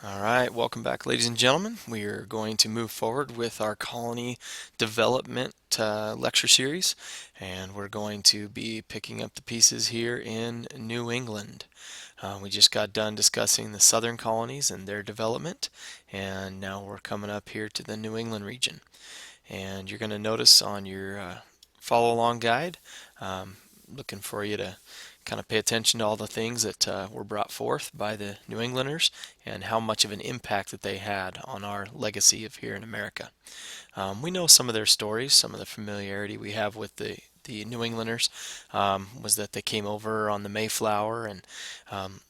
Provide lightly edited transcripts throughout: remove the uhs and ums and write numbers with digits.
All right, welcome back, ladies and gentlemen. We are going to move forward with our colony development lecture series, and we're going to be picking up the pieces here in New England. We just got done discussing the southern colonies and their development, and now we're coming up here to the New England region. And you're going to notice on your follow along guide, looking for you to kind of pay attention to all the things that were brought forth by the New Englanders and how much of an impact that they had on our legacy of here in America. We know some of their stories, some of the familiarity we have with the New Englanders was that they came over on the Mayflower, and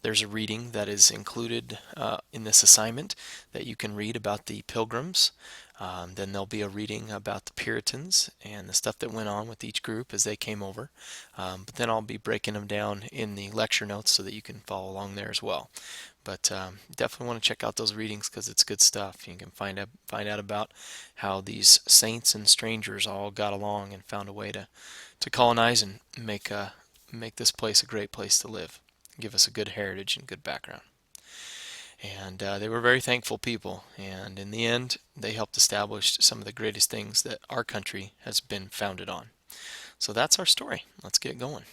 there's a reading that is included in this assignment that you can read about the Pilgrims. Then there'll be a reading about the Puritans and the stuff that went on with each group as they came over. But then I'll be breaking them down in the lecture notes so that you can follow along there as well. But definitely want to check out those readings because it's good stuff. You can find out about how these saints and strangers all got along and found a way to colonize and make this place a great place to live, give us a good heritage and good background. And they were very thankful people. And in the end, they helped establish some of the greatest things that our country has been founded on. So that's our story. Let's get going.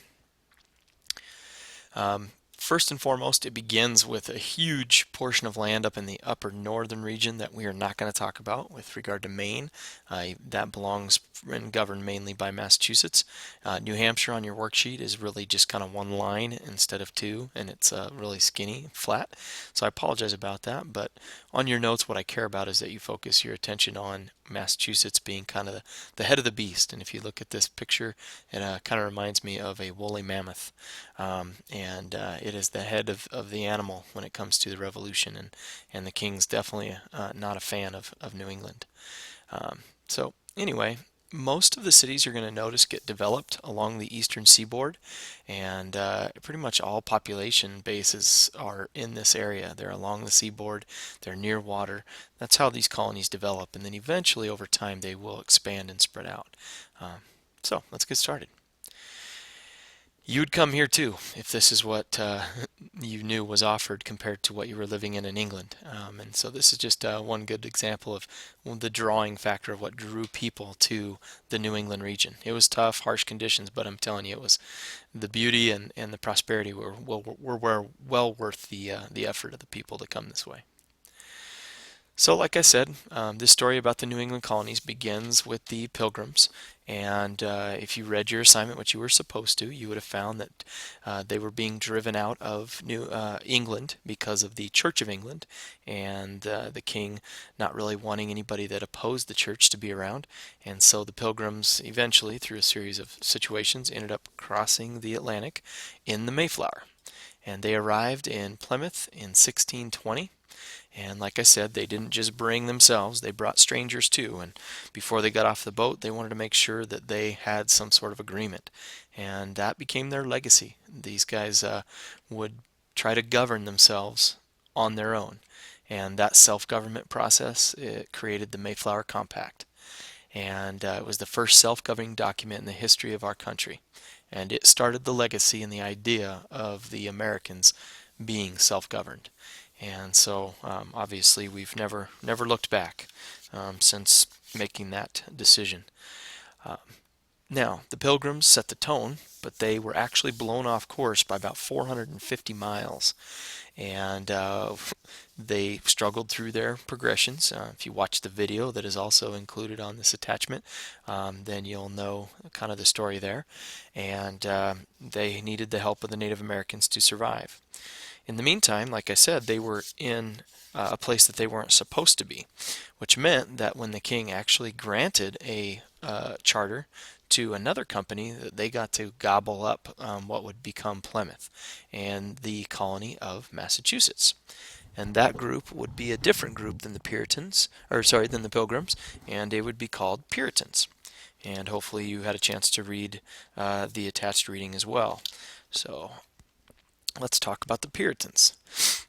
First and foremost, it begins with a huge portion of land up in the upper northern region that we are not going to talk about with regard to Maine. That belongs and governed mainly by Massachusetts. New Hampshire on your worksheet is really just kind of one line instead of two, and it's really skinny, flat. So I apologize about that, but on your notes, what I care about is that you focus your attention on Massachusetts being kind of the head of the beast. And if you look at this picture, it kind of reminds me of a woolly mammoth. And it is the head of the animal when it comes to the revolution. And the king's definitely not a fan of New England. So anyway, most of the cities you're going to notice get developed along the eastern seaboard, and pretty much all population bases are in this area. They're along the seaboard, they're near water. That's how these colonies develop, and then eventually over time they will expand and spread out. So let's get started. You'd come here too if this is what you knew was offered compared to what you were living in England. And so this is just one good example of the drawing factor of what drew people to the New England region. It was tough, harsh conditions, but I'm telling you, it was the beauty and the prosperity were well worth the effort of the people to come this way. So, like I said, this story about the New England colonies begins with the Pilgrims. And if you read your assignment, which you were supposed to, you would have found that they were being driven out of New England because of the Church of England and the king not really wanting anybody that opposed the church to be around. And so the Pilgrims eventually, through a series of situations, ended up crossing the Atlantic in the Mayflower. And they arrived in Plymouth in 1620. And like I said, they didn't just bring themselves, they brought strangers too. And before they got off the boat, they wanted to make sure that they had some sort of agreement. And that became their legacy. These guys would try to govern themselves on their own. And that self-government process, it created the Mayflower Compact. And it was the first self-governing document in the history of our country. And it started the legacy and the idea of the Americans being self-governed. And so obviously we've never looked back since making that decision. Uh, Now, the Pilgrims set the tone, but they were actually blown off course by about 450 miles. And they struggled through their progressions. If you watch the video that is also included on this attachment, then you'll know kind of the story there. And they needed the help of the Native Americans to survive. In the meantime, like I said, they were in a place that they weren't supposed to be, which meant that when the king actually granted a charter to another company, that they got to gobble up what would become Plymouth and the colony of Massachusetts. And that group would be a different group than the Puritans, or sorry, than the Pilgrims, and they would be called Puritans. And hopefully you had a chance to read the attached reading as well. So let's talk about the Puritans.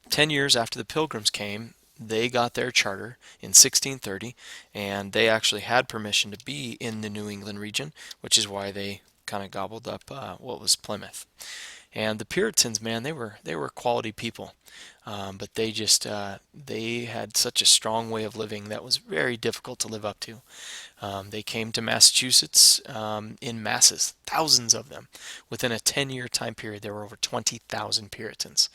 10 years after the Pilgrims came, they got their charter in 1630, and they actually had permission to be in the New England region, which is why they kind of gobbled up what was Plymouth. And the Puritans, man, they were quality people, but they had such a strong way of living that was very difficult to live up to. They came to Massachusetts in masses, thousands of them. Within a 10-year time period, there were over 20,000 Puritans.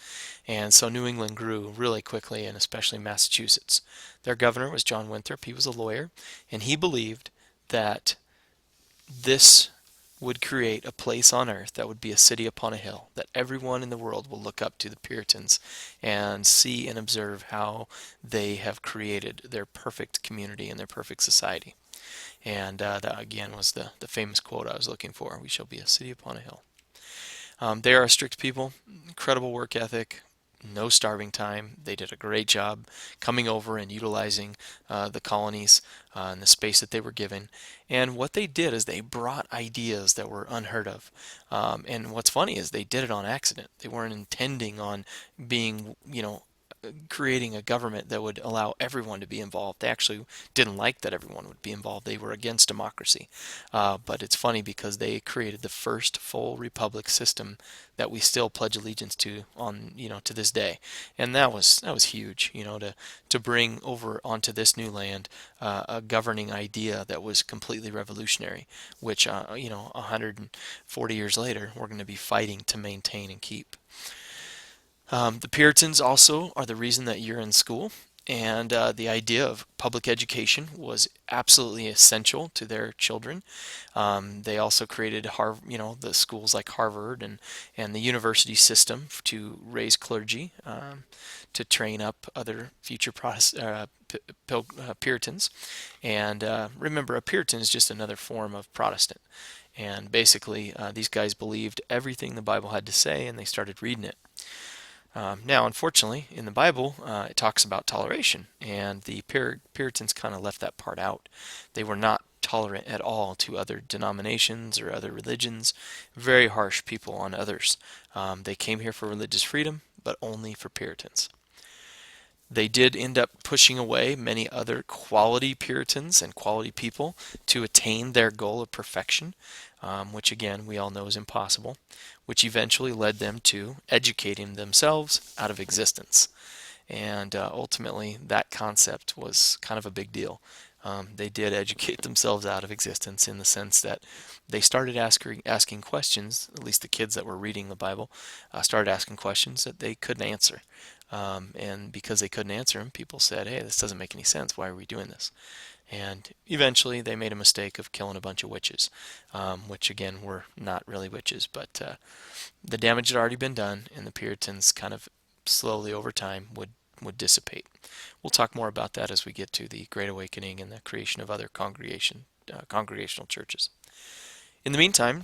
And so New England grew really quickly, and especially Massachusetts. Their governor was John Winthrop. He was a lawyer, and he believed that this would create a place on earth that would be a city upon a hill, that everyone in the world will look up to the Puritans and see and observe how they have created their perfect community and their perfect society. And that again was the famous quote I was looking for: "We shall be a city upon a hill." They are a strict people, incredible work ethic, no starving time. They did a great job coming over and utilizing the colonies and the space that they were given. And what they did is they brought ideas that were unheard of. And what's funny is they did it on accident. They weren't intending on being, creating a government that would allow everyone to be involved. They actually didn't like that everyone would be involved. They were against democracy. But it's funny because they created the first full republic system that we still pledge allegiance to to this day. And that was huge, to bring over onto this new land a governing idea that was completely revolutionary, which 140 years later we're going to be fighting to maintain and keep. The Puritans also are the reason that you're in school, and the idea of public education was absolutely essential to their children. They also created the schools like Harvard and the university system to raise clergy, to train up other future Puritans. And remember, a Puritan is just another form of Protestant. And basically, these guys believed everything the Bible had to say, and they started reading it. Now, unfortunately, in the Bible, it talks about toleration, and the Puritans kind of left that part out. They were not tolerant at all to other denominations or other religions, very harsh people on others. They came here for religious freedom, but only for Puritans. They did end up pushing away many other quality Puritans and quality people to attain their goal of perfection, which again we all know is impossible, which eventually led them to educating themselves out of existence. And ultimately, that concept was kind of a big deal. They did educate themselves out of existence in the sense that they started asking questions, at least the kids that were reading the Bible started asking questions that they couldn't answer. And because they couldn't answer them, people said, hey, this doesn't make any sense. Why are we doing this? And eventually they made a mistake of killing a bunch of witches, which again were not really witches, but the damage had already been done, and the Puritans kind of slowly over time would dissipate. We'll talk more about that as we get to the Great Awakening and the creation of other congregational churches. In the meantime,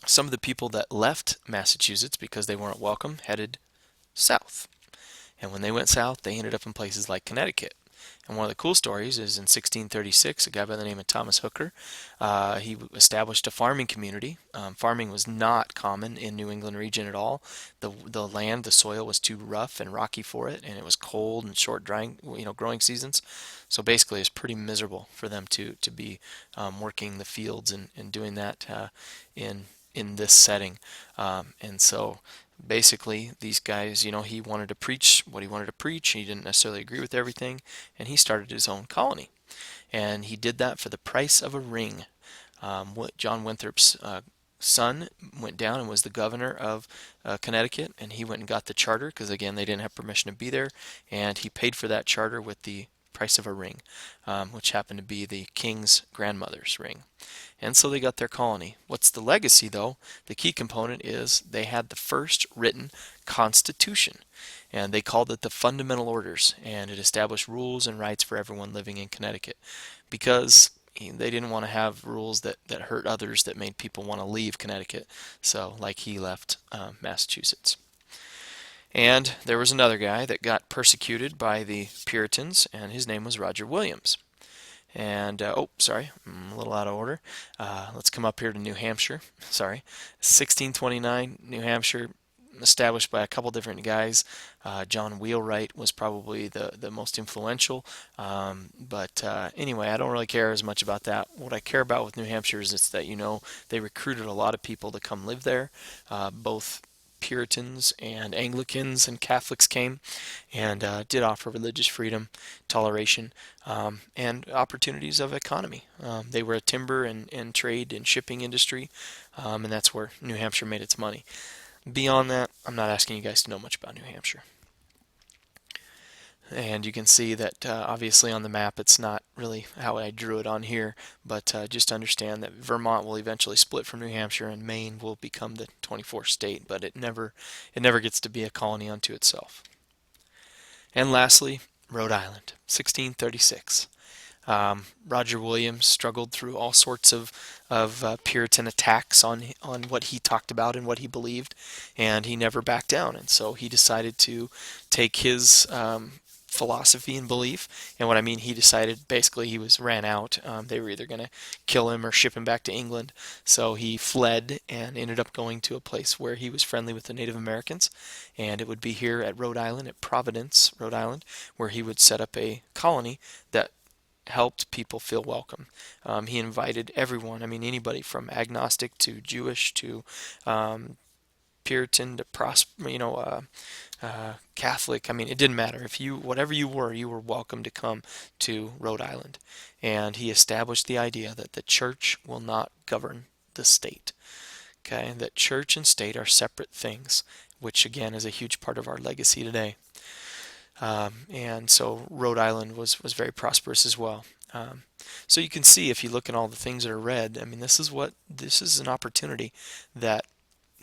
some of the people that left Massachusetts because they weren't welcome headed south. And when they went south, they ended up in places like Connecticut. And one of the cool stories is in 1636, a guy by the name of Thomas Hooker, he established a farming community. Farming was not common in New England region at all. The land, the soil was too rough and rocky for it, and it was cold and short drying, growing seasons. So basically, it's pretty miserable for them to be working the fields and doing that in this setting. And so basically these guys, he wanted to preach what he wanted to preach. He didn't necessarily agree with everything, and he started his own colony. And he did that for the price of a ring. John Winthrop's son went down and was the governor of Connecticut, and he went and got the charter because, again, they didn't have permission to be there, and he paid for that charter with the price of a ring, which happened to be the king's grandmother's ring. And so they got their colony. What's the legacy, though? The key component is they had the first written constitution, and they called it the Fundamental Orders, and it established rules and rights for everyone living in Connecticut because they didn't want to have rules that hurt others, that made people want to leave Connecticut. So, like, he left Massachusetts. And there was another guy that got persecuted by the Puritans, and his name was Roger Williams. And, sorry, I'm a little out of order. Let's come up here to New Hampshire. Sorry. 1629, New Hampshire, established by a couple different guys. John Wheelwright was probably the most influential. But anyway, I don't really care as much about that. What I care about with New Hampshire is it's that, they recruited a lot of people to come live there, both Puritans and Anglicans and Catholics came and did offer religious freedom, toleration, and opportunities of economy. They were a timber and trade and shipping industry, and that's where New Hampshire made its money. Beyond that, I'm not asking you guys to know much about New Hampshire. And you can see that obviously on the map it's not really how I drew it on here, but just understand that Vermont will eventually split from New Hampshire and Maine will become the 24th state, but it never gets to be a colony unto itself. And lastly, Rhode Island, 1636. Roger Williams struggled through all sorts of Puritan attacks on what he talked about and what he believed, and he never backed down. And so he decided to take his philosophy and belief. And what I mean, he decided basically he was ran out. They were either going to kill him or ship him back to England. So he fled and ended up going to a place where he was friendly with the Native Americans. And it would be here at Rhode Island, at Providence, Rhode Island, where he would set up a colony that helped people feel welcome. He invited everyone, I mean anybody from agnostic to Jewish to Puritan to Catholic. I mean, it didn't matter. If you, whatever you were welcome to come to Rhode Island. And he established the idea that the church will not govern the state. Okay, that church and state are separate things, which again is a huge part of our legacy today. And so Rhode Island was very prosperous as well. So you can see if you look at all the things that are red, I mean, this is an opportunity that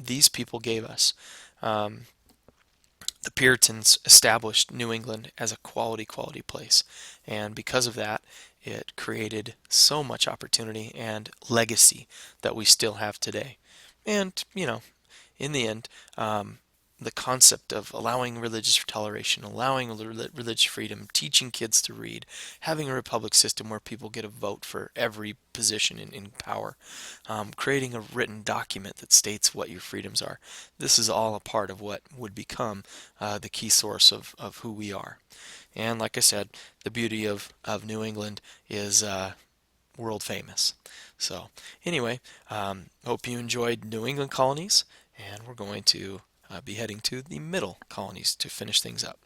these people gave us. The Puritans established New England as a quality place, and because of that, it created so much opportunity and legacy that we still have today. And in the end, the concept of allowing religious toleration, allowing religious freedom, teaching kids to read, having a republic system where people get a vote for every position in power, creating a written document that states what your freedoms are. This is all a part of what would become the key source of who we are. And like I said, the beauty of New England is world famous. So anyway, hope you enjoyed New England colonies, and we're going to be heading to the middle colonies to finish things up.